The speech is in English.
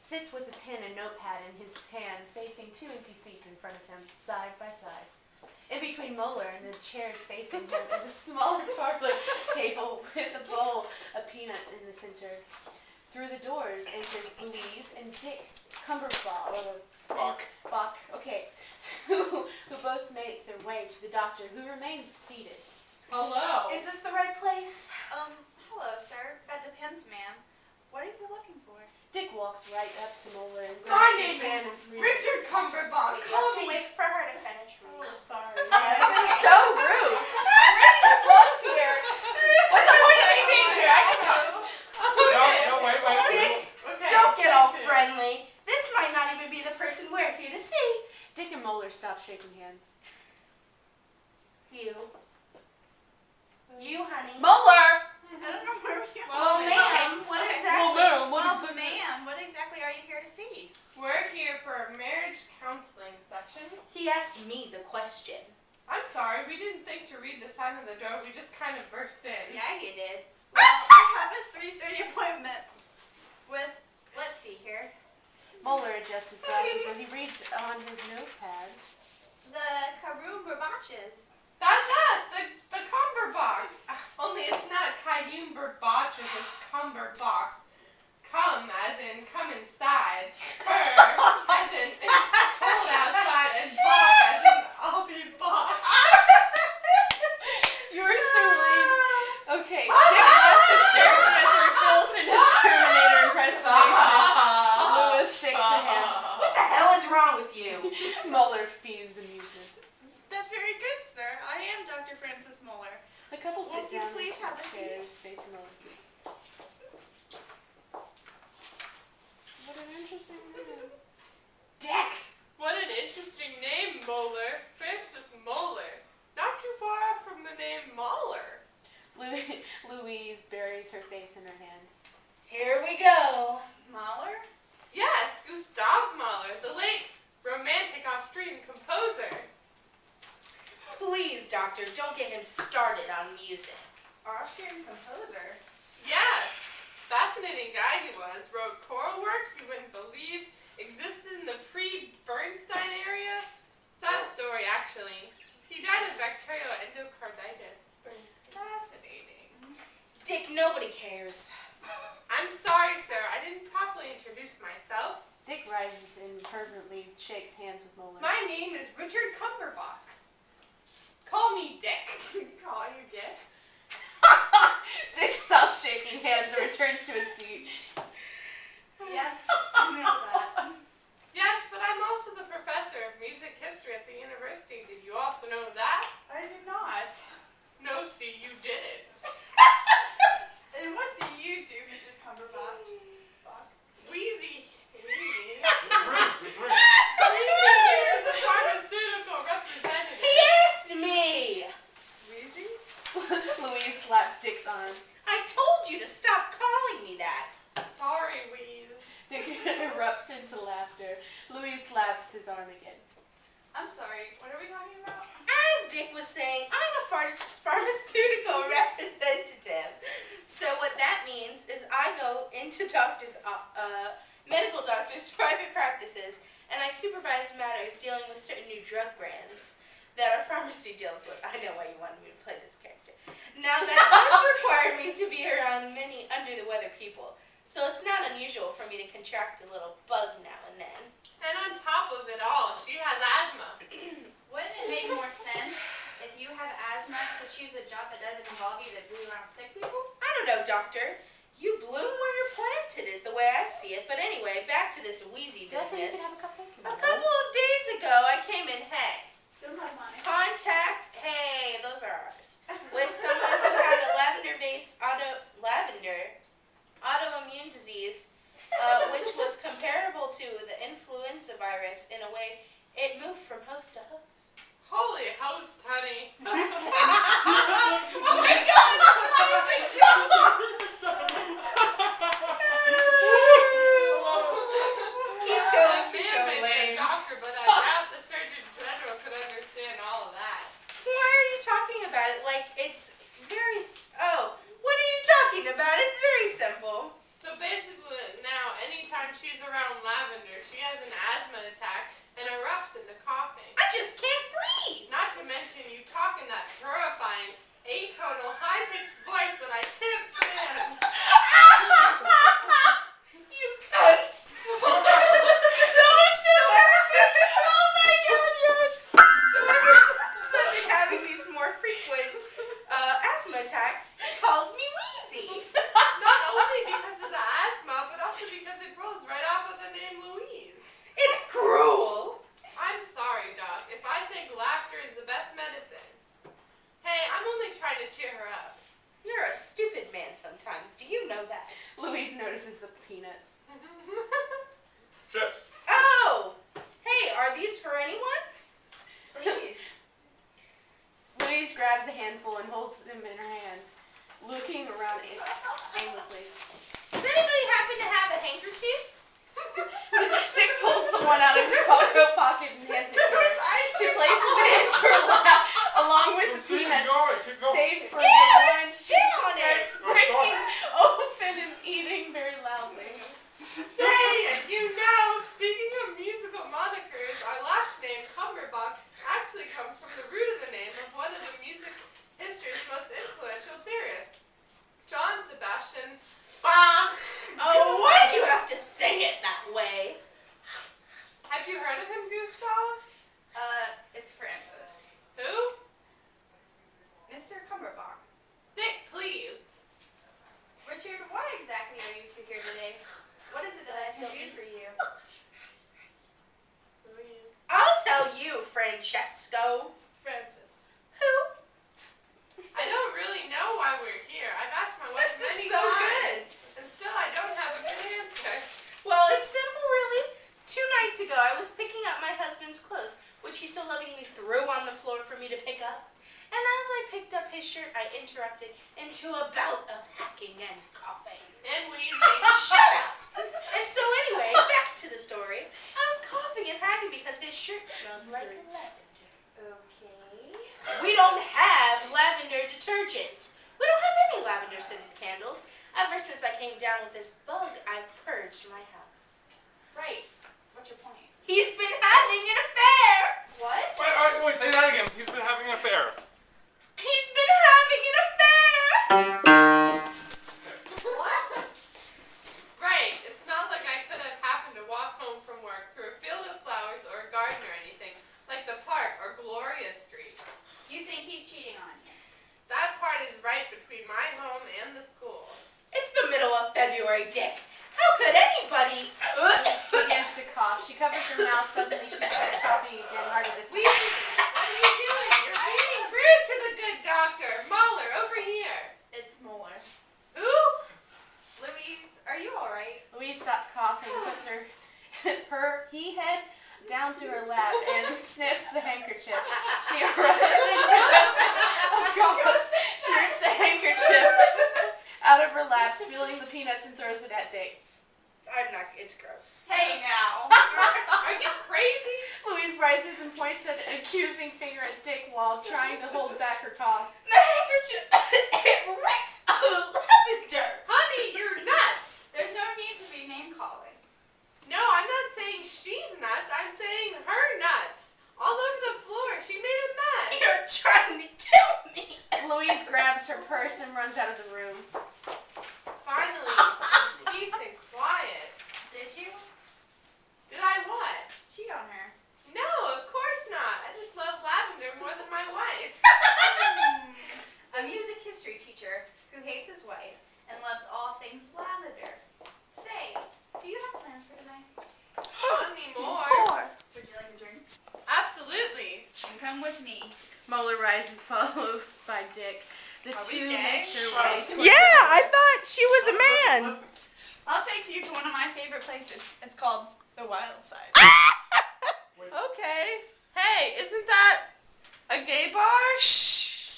sits with a pen and notepad in his hand, facing two empty seats in front of him, side by side. In between Moeller and the chairs facing him is a smaller cardboard table with a bowl of peanuts in the center. Through the doors enters Louise and Dick Cumberbatch, who both make their way to the doctor, who remains seated. Hello. Is this the right place? Hello, sir. That depends, ma'am. What are you looking for? Dick walks right up to Moeller and My grabs name his hand is and Richard Cumberbatch. Call me. Wait for her to finish. Oh, sorry. That's so rude. I'm ready to close here. What's the point of me being here? I can go. No, wait. Dick, Okay. don't get all friendly. This might not even be the person we're here to see. Dick and Moeller stop shaking hands. You, honey. Moeller! I don't know where we are. Well, ma'am, what exactly? Ma'am, what exactly are you here to see? We're here for a marriage counseling session. He asked me the question. I'm sorry, we didn't think to read the sign on the door. We just kind of burst in. Yeah, you did. Well, I have a 3:30 appointment with, let's see here, Moeller adjusts his glasses as he reads on his notepad. the Cumberbatches. That's us, the Cumberbatch. Only it's not Cumberbatches, it's Cumberbatch. Come as in come inside. Cur as in it's cold outside, and bach as in I'll be bach. You are so lame. Okay, Dick laughs hysterically as he reveals in his Terminator impersonation. Louis shakes her hand. What the hell is wrong with you? Mueller feigns amusement. That's very good, sir. I am Dr. Francis Mueller. The couple sit Won't you down please have a chairs facing Mueller. What an interesting man. Dick! What an interesting name, Moeller. Francis Moeller. Not too far off from the name Mahler. Louise buries her face in her hand. Here we go. Mahler? Yes, Gustav Mahler, the late romantic Austrian composer. Please, doctor, don't get him started on music. Austrian composer. Yes, fascinating guy he was. Wrote choral works you wouldn't believe existed in the pre-Bernstein area. Sad story, actually. He died of bacterial endocarditis. Fascinating. Dick, nobody cares. I'm sorry, sir. I didn't properly introduce myself. Dick rises and fervently shakes hands with Mueller. My name is Richard Cumberbatch. Call me Dick. Call you Dick? Dick stops shaking hands and returns to his seat. Yes, I know that. Yes, but I'm also the professor of music history at the university. Did you also know that? I did not. No, see, you didn't. And what do you do, Mrs. Cumberbatch? Wheezy. Wheezy Just read. is a pharmaceutical representative. He asked me! Wheezy? Louise slaps Dick's arm. I told you to stop calling me that. Sorry, Wheeze. Dick erupts into laughter. Louise slaps his arm again. I'm sorry, what are we talking about? As Dick was saying, I'm a pharmaceutical representative. So what that means is I go into medical doctors' private practices, and I supervise matters dealing with certain new drug brands that our pharmacy deals with. I know why you wanted me to play this character. Now that does require me to be around many under-the-weather people, so it's not unusual for me to contract a little bug now and then. And on top of it all, she has asthma. Wouldn't it make more sense if you have asthma to choose a job that doesn't involve you to be around sick people? I don't know, doctor. You bloom where you're planted is the way I see it. But anyway, back to this wheezy Did I say you business. could have a cupcake? A couple of days ago, I came in, hey, Don't have mine. contact, hey, those are ours, with someone who had a lavender-based autoimmune disease, which was comparable to the influenza virus in a way it moved from host to host. Holy host, honey. Oh my God, that's an amazing joke! Keep I going, may keep have going. been a doctor, but I doubt the Surgeon General could understand all of that. Why are you talking about it like it's very... Oh, what are you talking about? It's very simple. So basically now anytime she's around Lavender, she has an asthma attack and erupts into coughing. I just can't breathe. Not to mention you talk in that terrifying, atonal, high-pitched voice that I can't stand. You cunt. No, so ever since, oh my god, yes. So ever since I've been having these more frequent asthma attacks, he calls me Wheezy. Not only because of the asthma, but also because it rolls right off of the name Louise. It's cruel. I'm sorry, Doc, if I think laughter is the best medicine. Hey, I'm only trying to cheer her up. You're a stupid man sometimes. Do you know that? Louise notices the peanuts. Chips. Oh! Hey, are these for anyone? Please. Louise grabs a handful and holds them in her hand, looking around aimlessly. Does anybody happen to have a handkerchief? Dick pulls the one out of his coat pocket and hands it to her. She places it into her lap along with the Keep peanuts, going, keep going. save for Ew, the one it's she shit on it. starts breaking open and eating very loudly. Say, you know, speaking of musical monikers, our last name, Cumberbatch, actually comes from the root of the name of one of the music history's most influential theorists, John Sebastian Bach. Oh, why do you have to say it that way? Have you heard of him, Gustav? It's Francis. Who? Mr. Cumberbatch. Dick, please. Richard, why exactly are you two here today? What is it that I can do for you? Louise. I'll tell you, Francesco. Francis. Who? I don't really know why we're here. I've asked my wife This many is so times, good. and still I don't have a good answer. Well, it's simple, really. 2 nights ago, I was picking up my husband's clothes, which he so lovingly threw on the floor for me to pick up. And as I picked up his shirt, I interrupted into a bout of hacking and coughing. And we Shut up! And so anyway, back to the story. I was coughing and hacking because his shirt smells like lavender. Okay. We don't have lavender detergent. We don't have any lavender scented candles. Ever since I came down with this bug, I've purged my house. Right. What's your point? He's been having an affair! What? Wait, say that again. He's been having an affair. He's been having an affair! What? Right. It's not like I could have happened to walk home from work through a field of flowers or a garden or anything, like the park or Gloria Street. You think he's cheating on you? That part is right between my home and the school. It's the middle of February, Dick. How could anybody... Begins to cough. She covers her mouth. Suddenly she starts coughing again, harder this What time. are you doing? You're being rude to the good doctor. Muller, over here. It's Molar. Ooh. Louise, are you alright? Louise stops coughing, puts her head down to her lap, and sniffs the handkerchief. She rips the handkerchief out of her lap, spilling the peanuts, and throws it at Dick. I'm not... It's gross. Hey now. Are you crazy? Louise rises and points an accusing finger at Dick while trying to hold back her coughs. The handkerchief... it reeks of lavender! Honey, you're nuts. There's no need to be name calling. No, I'm not saying she's nuts. I'm saying her nuts. All over the floor. She made a mess. You're trying to kill me! Louise grabs her purse and runs out of the room. Finally, some peace and quiet. Did you? Did I what? Cheat on her. No, of course not. I just love lavender more than my wife. A music history teacher who hates his wife and loves all things lavender. Say, do you have plans for tonight? Not anymore. Would you like a drink? Absolutely. Then come with me. Molar rises, followed by Dick. The Are we two gay? make their way towards Yeah, I thought she was a man! Listen. I'll take you to one of my favorite places. It's called the Wild Side. Okay. Hey, isn't that a gay bar? Shh!